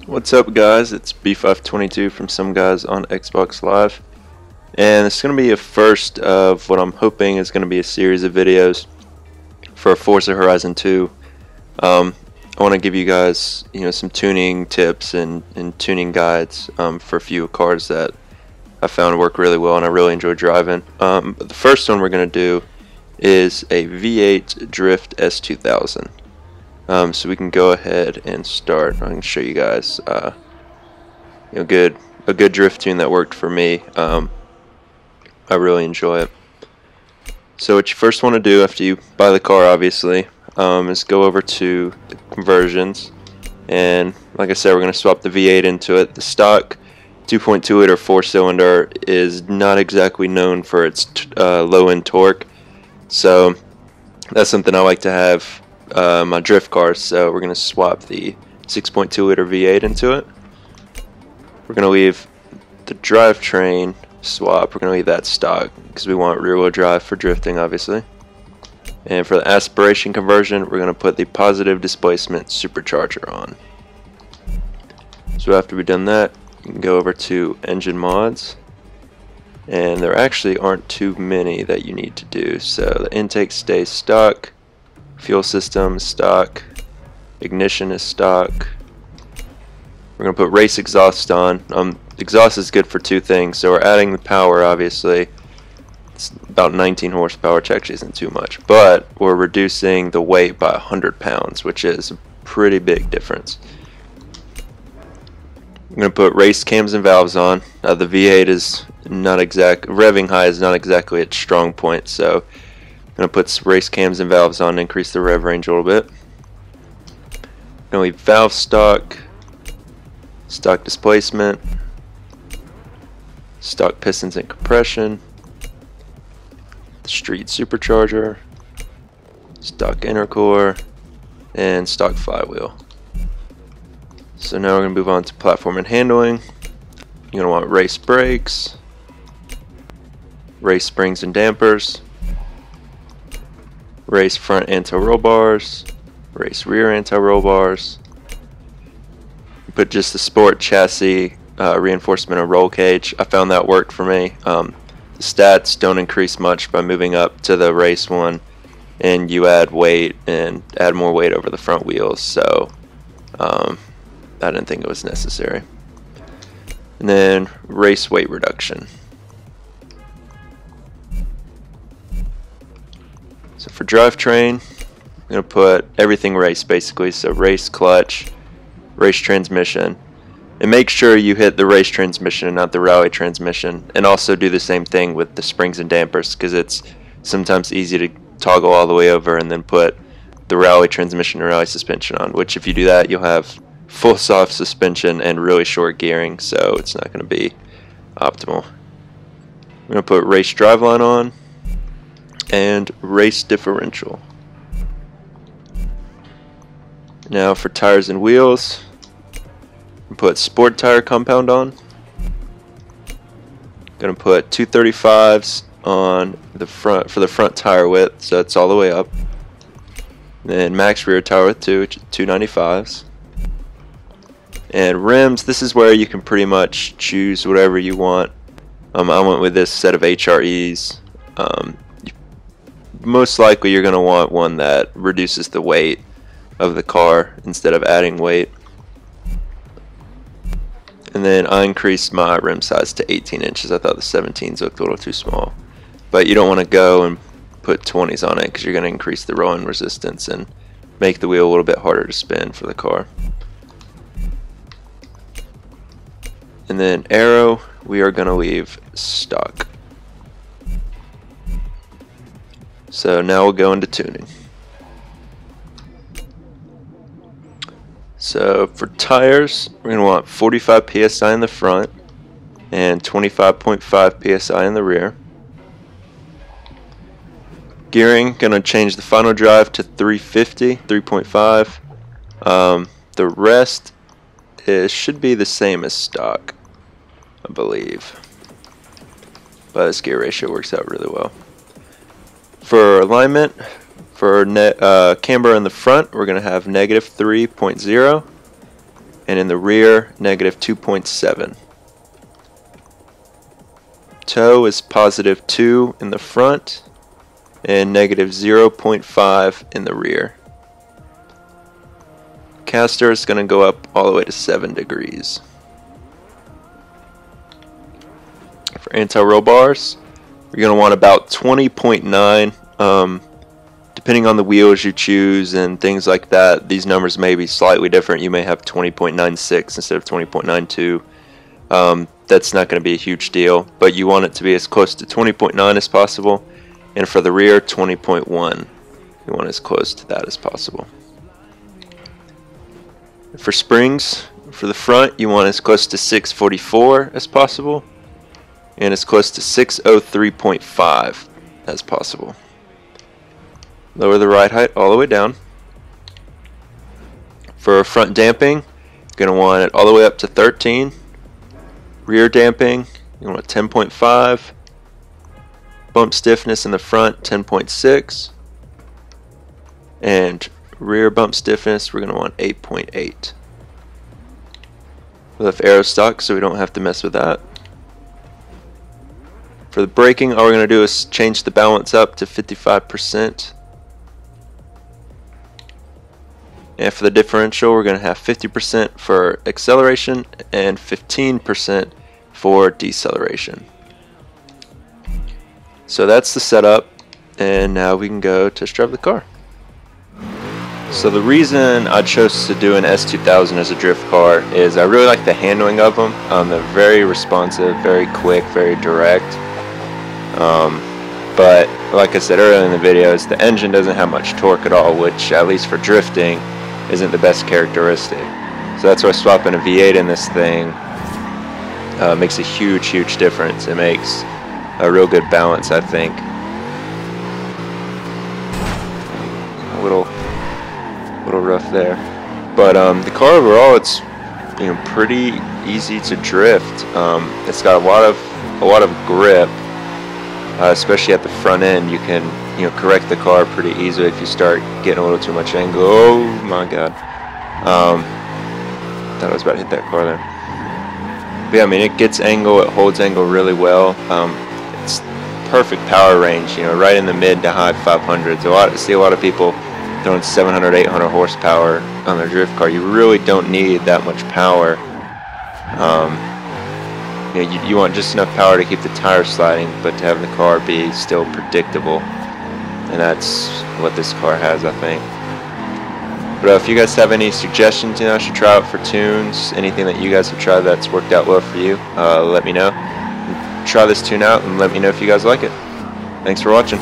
What's up, guys? It's B522 from Some Guys on Xbox Live, and it's going to be a first of what I'm hoping is going to be a series of videos for Forza Horizon 2. I want to give you guys, some tuning tips and tuning guides for a few cars that I found work really well and I really enjoy driving. But the first one we're going to do is a V8 Drift S2000. So we can go ahead and start. I can show you guys a good drift tune that worked for me. I really enjoy it. So what you first want to do after you buy the car, obviously, is go over to the conversions, and like I said, we're going to swap the V8 into it. The stock 2.2 liter 4-cylinder is not exactly known for its low-end torque, so that's something I like to have my drift cars. So we're going to swap the 6.2 liter V8 into it. We're going to leave the drivetrain swap, we're going to leave that stock because we want rear wheel drive for drifting, obviously. And for the aspiration conversion, we're going to put the positive displacement supercharger on. So after we've done that, you can go over to engine mods, and there actually aren't too many that you need to do. So the intake stays stock, fuel system is stock, ignition is stock. We're going to put race exhaust on. Exhaust is good for two things. So we're adding the power, obviously. It's about 19 horsepower, which actually isn't too much. But we're reducing the weight by 100 pounds, which is a pretty big difference. I'm going to put race cams and valves on. The V8 is not revving high is not exactly its strong point. So I'm going to put some race cams and valves on to increase the rev range a little bit. I'm going to leave valve stock, stock displacement, stock pistons and compression, the street supercharger, stock intercooler, and stock flywheel. So now we're going to move on to platform and handling. You're going to want race brakes, race springs and dampers, race front anti-roll bars, race rear anti-roll bars. Put just the sport chassis reinforcement and roll cage. I found that worked for me. The stats don't increase much by moving up to the race one, and you add weight and add more weight over the front wheels, so I didn't think it was necessary. And then race weight reduction. So for drivetrain, I'm going to put everything race basically, so race clutch, race transmission, and make sure you hit the race transmission and not the rally transmission, and also do the same thing with the springs and dampers, because it's sometimes easy to toggle all the way over and then put the rally transmission or rally suspension on, which if you do that, you'll have full soft suspension and really short gearing, so it's not going to be optimal. I'm going to put race driveline on and race differential. Now for tires and wheels, put sport tire compound on. Gonna put 235s on the front for the front tire width, so it's all the way up. Then max rear tire width 295s. And rims, this is where you can pretty much choose whatever you want. I went with this set of HREs. Most likely you're gonna want one that reduces the weight of the car instead of adding weight. And then I increased my rim size to 18 inches. I thought the 17s looked a little too small. But you don't want to go and put 20s on it because you're going to increase the rolling resistance and make the wheel a little bit harder to spin for the car. And then aero, we are going to leave stock. So now we'll go into tuning. So for tires, we're going to want 45 psi in the front and 25.5 psi in the rear. Gearing, going to change the final drive to 3.5. The rest should be the same as stock, I believe. But this gear ratio works out really well. For alignment, for camber in the front, we're going to have -3.0, and in the rear, negative 2.7. Tow is positive 2 in the front and negative 0.5 in the rear. Caster is going to go up all the way to 7 degrees. For anti-roll bars, you're going to want about 20.9. Depending on the wheels you choose and things like that, these numbers may be slightly different. You may have 20.96 instead of 20.92. That's not going to be a huge deal, but you want it to be as close to 20.9 as possible. And for the rear, 20.1. You want as close to that as possible. For springs, for the front, you want as close to 644 as possible, and as close to 603.5 as possible. Lower the ride height all the way down. For front damping, you're going to want it all the way up to 13. Rear damping, you want 10.5. Bump stiffness in the front, 10.6. And rear bump stiffness, we're going to want 8.8. We left aero stock so we don't have to mess with that. For the braking, all we're going to do is change the balance up to 55%. And for the differential, we're going to have 50% for acceleration and 15% for deceleration. So that's the setup, and now we can go test drive the car. So the reason I chose to do an S2000 as a drift car is I really like the handling of them. They're very responsive, very quick, very direct. But like I said earlier in the videos, the engine doesn't have much torque at all, which at least for drifting isn't the best characteristic. So that's why swapping a V8 in this thing makes a huge difference. It makes a real good balance, I think. A little rough there, but the car overall, it's pretty easy to drift. It's got a lot of grip, especially at the front end. You can correct the car pretty easily if you start getting a little too much angle. Oh my god, thought I was about to hit that car there. But yeah, I mean, it gets angle, it holds angle really well. It's perfect power range, right in the mid to high 500s. I see a lot of people throwing 700, 800 horsepower on their drift car. You really don't need that much power. You want just enough power to keep the tires sliding, but to have the car be still predictable. And that's what this car has, I think. But if you guys have any suggestions, I should try out for tunes, anything that you guys have tried that's worked out well for you, let me know. Try this tune out and let me know if you guys like it. Thanks for watching.